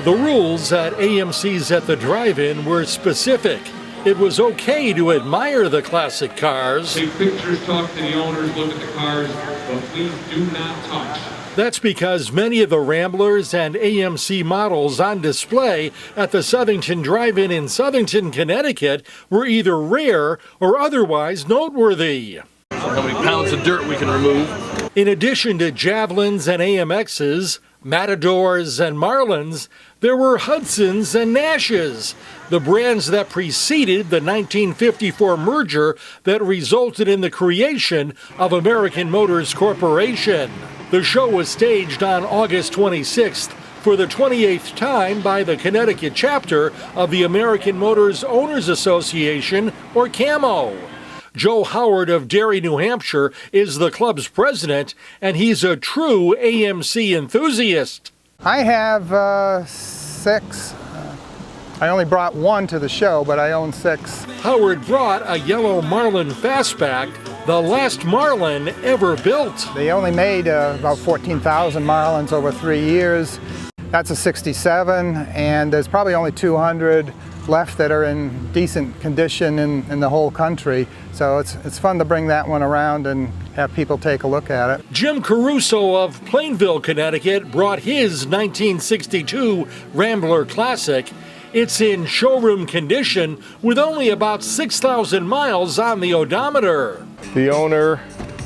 The rules at AMC's at the Drive-In were specific. It was okay to admire the classic cars. Take pictures, talk to the owners, look at the cars, but please do not touch. That's because many of the Ramblers and AMC models on display at the Southington Drive-In in Southington, Connecticut were either rare or otherwise noteworthy. How many pounds of dirt we can remove. In addition to Javelins and AMXs, Matadors and Marlins, there were Hudsons and Nashes, the brands that preceded the 1954 merger that resulted in the creation of American Motors Corporation. The show was staged on August 26th for the 28th time by the Connecticut chapter of the American Motors Owners Association, or CAMO. Joe Howard of Derry, New Hampshire, is the club's president, and he's a true AMC enthusiast. I have 6. I only brought 1 to the show, but I own 6. Howard brought a yellow Marlin Fastback, the last Marlin ever built. They only made about 14,000 Marlins over 3 years. That's a 67, and there's probably only 200 left that are in decent condition in the whole country. So it's fun to bring that one around and have people take a look at it. Jim Caruso of Plainville, Connecticut, brought his 1962 Rambler Classic. It's in showroom condition with only about 6,000 miles on the odometer. The owner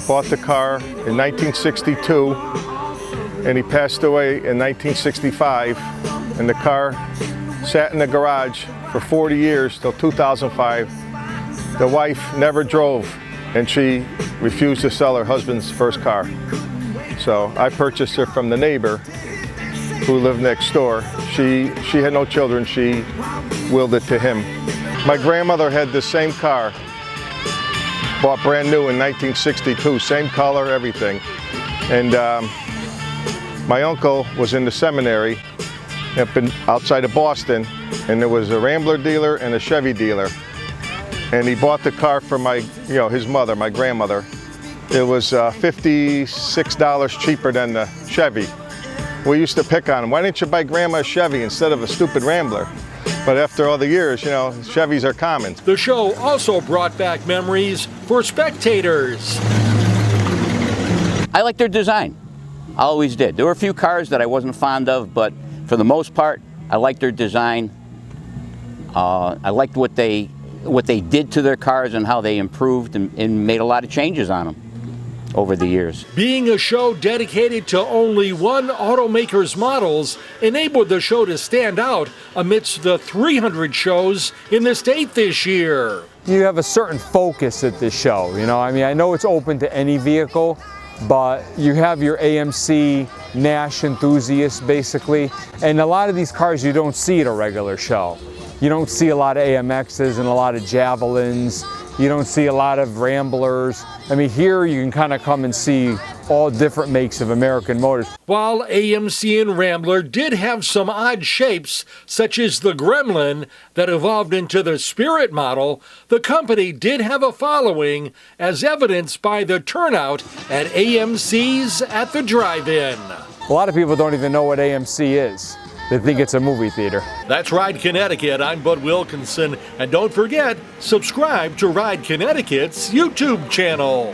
bought the car in 1962 and he passed away in 1965, and the car sat in the garage for 40 years till 2005. The wife never drove and she refused to sell her husband's first car. So I purchased her from the neighbor who lived next door. She had no children, she willed it to him. My grandmother had the same car, bought brand new in 1962, same color, everything. And my uncle was in the seminary up outside of Boston, and there was a Rambler dealer and a Chevy dealer. And he bought the car for his mother, my grandmother. It was $56 cheaper than the Chevy. We used to pick on him. Why didn't you buy Grandma a Chevy instead of a stupid Rambler? But after all the years, Chevys are common. The show also brought back memories for spectators. I like their design. I always did. There were a few cars that I wasn't fond of, but for the most part, I liked their design. I liked what they did to their cars and how they improved and made a lot of changes on them over the years. Being a show dedicated to only one automaker's models enabled the show to stand out amidst the 300 shows in the state this year. You have a certain focus at this show, I know it's open to any vehicle, but you have your AMC Nash enthusiasts basically, and a lot of these cars you don't see at a regular show. You don't see a lot of AMXs and a lot of Javelins. You don't see a lot of Ramblers. Here you can kind of come and see all different makes of American Motors. While AMC and Rambler did have some odd shapes, such as the Gremlin that evolved into the Spirit model, the company did have a following, as evidenced by the turnout at AMC's at the Drive-In. A lot of people don't even know what AMC is. They think it's a movie theater. That's Ride Connecticut. I'm Bud Wilkinson. And don't forget, subscribe to Ride Connecticut's YouTube channel.